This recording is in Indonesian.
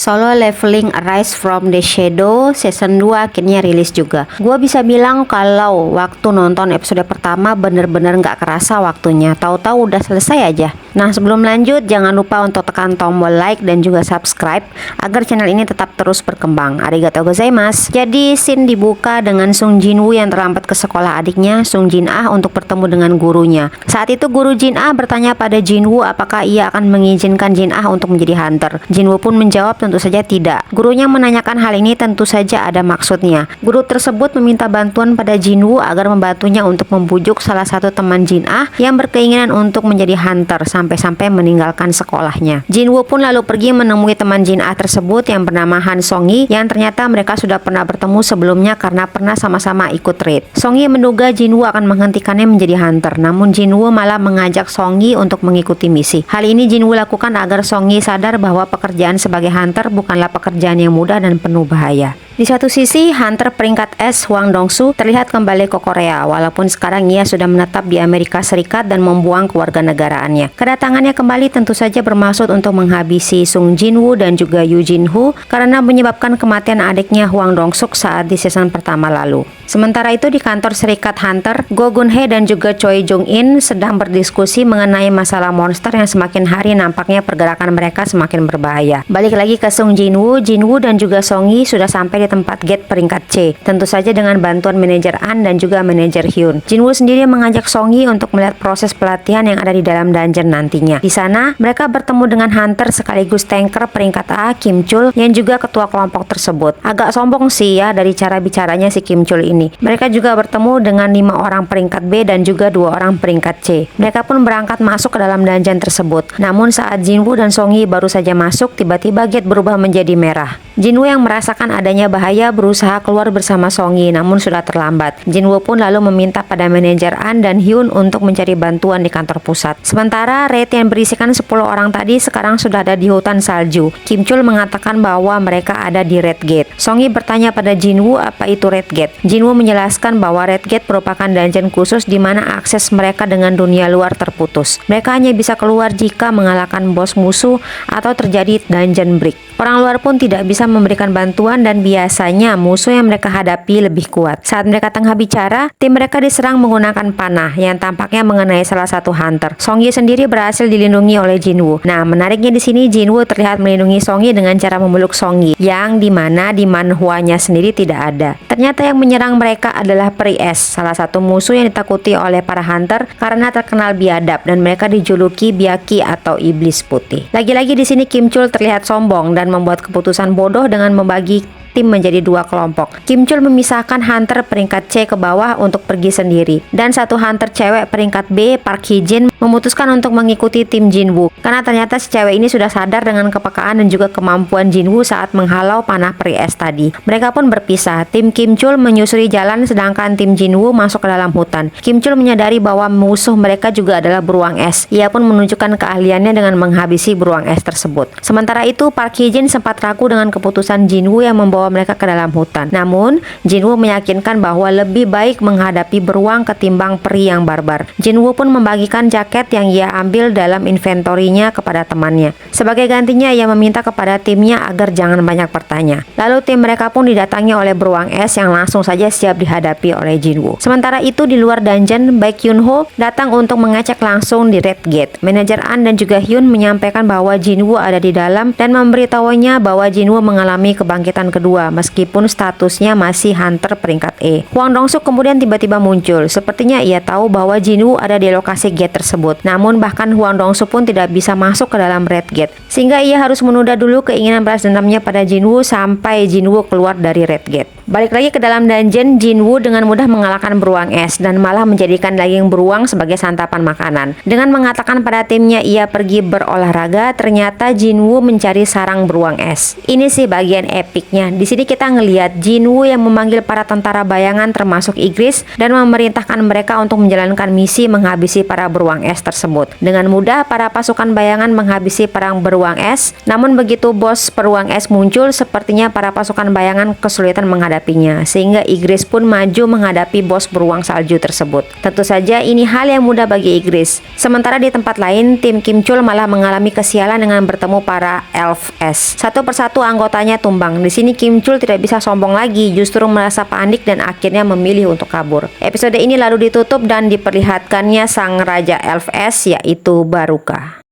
Solo Leveling Arise from the Shadow season 2 akhirnya rilis juga. Gua bisa bilang kalau waktu nonton episode pertama bener-bener gak kerasa waktunya, tahu-tahu udah selesai aja. Nah, sebelum lanjut jangan lupa untuk tekan tombol like dan juga subscribe agar channel ini tetap terus berkembang. Arigatou gozaimasu. Jadi scene dibuka dengan Sung Jinwoo yang terlambat ke sekolah adiknya Sung Jin Ah untuk bertemu dengan gurunya. Saat itu guru Jin Ah bertanya pada Jinwoo apakah ia akan mengizinkan Jin Ah untuk menjadi hunter. Jinwoo pun menjawab tentu saja tidak. Gurunya menanyakan hal ini tentu saja ada maksudnya. Guru tersebut meminta bantuan pada Jinwoo agar membantunya untuk membujuk salah satu teman Jin Ah yang berkeinginan untuk menjadi hunter sampai-sampai meninggalkan sekolahnya. Jinwoo pun lalu pergi menemui teman Jin Ah tersebut yang bernama Han Song-yi yang ternyata mereka sudah pernah bertemu sebelumnya karena pernah sama-sama ikut raid. Song-yi menduga Jinwoo akan menghentikannya menjadi hunter, namun Jinwoo malah mengajak Song-yi untuk mengikuti misi. Hal ini Jinwoo lakukan agar Song-yi sadar bahwa pekerjaan sebagai hunter bukanlah pekerjaan yang mudah dan penuh bahaya. Di satu sisi, hunter peringkat S Hwang Dong-soo terlihat kembali ke Korea walaupun sekarang ia sudah menetap di Amerika Serikat dan membuang kewarganegaraannya. Kedatangannya kembali tentu saja bermaksud untuk menghabisi Sung Jinwoo dan juga Yoo Jin-ho karena menyebabkan kematian adiknya Hwang Dong-suk saat di season pertama lalu. Sementara itu di kantor Serikat Hunter, Go Gun-hee dan juga Choi Jung-in sedang berdiskusi mengenai masalah monster yang semakin hari nampaknya pergerakan mereka semakin berbahaya. Balik lagi ke Sung Jinwoo, Jinwoo dan juga Song-yi sudah sampai di tempat gate peringkat C, tentu saja dengan bantuan manajer An dan juga manajer Hyun. Jinwoo sendiri mengajak Song-yi untuk melihat proses pelatihan yang ada di dalam dungeon nantinya. Di sana, mereka bertemu dengan hunter sekaligus tanker peringkat A, Kim Chul, yang juga ketua kelompok tersebut. Agak sombong sih ya dari cara bicaranya si Kim Chul ini. Mereka juga bertemu dengan 5 orang peringkat B dan juga 2 orang peringkat C. Mereka pun berangkat masuk ke dalam dungeon tersebut. Namun saat Jinwoo dan Song-yi baru saja masuk, tiba-tiba gate berubah menjadi merah. Jinwoo yang merasakan adanya bahaya berusaha keluar bersama Song-yi, namun sudah terlambat. Jinwoo pun lalu meminta pada manajer An dan Hyun untuk mencari bantuan di kantor pusat. Sementara raid yang berisikan 10 orang tadi sekarang sudah ada di hutan salju. Kim Chul mengatakan bahwa mereka ada di Red Gate. Song-yi bertanya pada Jinwoo apa itu Red Gate. Jinwoo menjelaskan bahwa Red Gate merupakan dungeon khusus di mana akses mereka dengan dunia luar terputus. Mereka hanya bisa keluar jika mengalahkan bos musuh atau terjadi dungeon break. Orang luar pun tidak bisa memberikan bantuan dan biasanya musuh yang mereka hadapi lebih kuat. Saat mereka tengah bicara, tim mereka diserang menggunakan panah yang tampaknya mengenai salah satu hunter. Song-yi sendiri berhasil dilindungi oleh Jinwoo. Nah, menariknya di sini Jinwoo terlihat melindungi Song-yi dengan cara memeluk Song-yi, yang dimana di manhwanya sendiri tidak ada. Ternyata yang menyerang mereka adalah peri es, salah satu musuh yang ditakuti oleh para hunter karena terkenal biadab dan mereka dijuluki Byaki atau iblis putih. Lagi-lagi di sini Kim Chul terlihat sombong dan membuat keputusan bodoh dengan membagi tim menjadi 2 kelompok. Kim Chul memisahkan hunter peringkat C ke bawah untuk pergi sendiri, dan satu hunter cewek peringkat B, Park Hee-jin, memutuskan untuk mengikuti tim Jinwoo karena ternyata si cewek ini sudah sadar dengan kepekaan dan juga kemampuan Jinwoo saat menghalau panah peri es tadi. Mereka pun berpisah. Tim Kim Chul menyusuri jalan sedangkan tim Jinwoo masuk ke dalam hutan. Kim Chul menyadari bahwa musuh mereka juga adalah beruang es. Ia pun menunjukkan keahliannya dengan menghabisi beruang es tersebut. Sementara itu Park Hee-jin sempat ragu dengan keputusan Jinwoo yang membawa mereka ke dalam hutan. Namun, Jinwoo meyakinkan bahwa lebih baik menghadapi beruang ketimbang peri yang barbar. Jinwoo pun membagikan jaket yang ia ambil dalam inventorinya kepada temannya. Sebagai gantinya, ia meminta kepada timnya agar jangan banyak bertanya. Lalu tim mereka pun didatangi oleh beruang es yang langsung saja siap dihadapi oleh Jinwoo. Sementara itu di luar dungeon, Baek Yun-ho datang untuk mengecek langsung di Red Gate. Manajer An dan juga Hyun menyampaikan bahwa Jinwoo ada di dalam dan memberitahunya bahwa Jinwoo mengalami kebangkitan kedua meskipun statusnya masih hunter peringkat E. Hwang Dong-suk kemudian tiba-tiba muncul. Sepertinya ia tahu bahwa Jinwoo ada di lokasi gate tersebut. Namun bahkan Hwang Dong-suk pun tidak bisa masuk ke dalam Red Gate, sehingga ia harus menunda dulu keinginan balas dendamnya pada Jinwoo sampai Jinwoo keluar dari Red Gate. Balik lagi ke dalam dungeon, Jinwoo dengan mudah mengalahkan beruang es dan malah menjadikan daging beruang sebagai santapan makanan. Dengan mengatakan pada timnya ia pergi berolahraga, ternyata Jinwoo mencari sarang beruang es. Ini sih bagian epicnya. Di sini kita ngelihat Jinwoo yang memanggil para tentara bayangan termasuk Igris dan memerintahkan mereka untuk menjalankan misi menghabisi para beruang es tersebut. Dengan mudah para pasukan bayangan menghabisi perang beruang es. Namun begitu bos beruang es muncul, sepertinya para pasukan bayangan kesulitan menghadapinya, sehingga Ygritte pun maju menghadapi bos beruang salju tersebut. Tentu saja ini hal yang mudah bagi Ygritte. Sementara di tempat lain, tim Kim Chul malah mengalami kesialan dengan bertemu para elf es. Satu persatu anggotanya tumbang. Di sini Kim Chul tidak bisa sombong lagi, justru merasa panik dan akhirnya memilih untuk kabur. Episode ini lalu ditutup dan diperlihatkannya sang raja elf es, yaitu Baruka.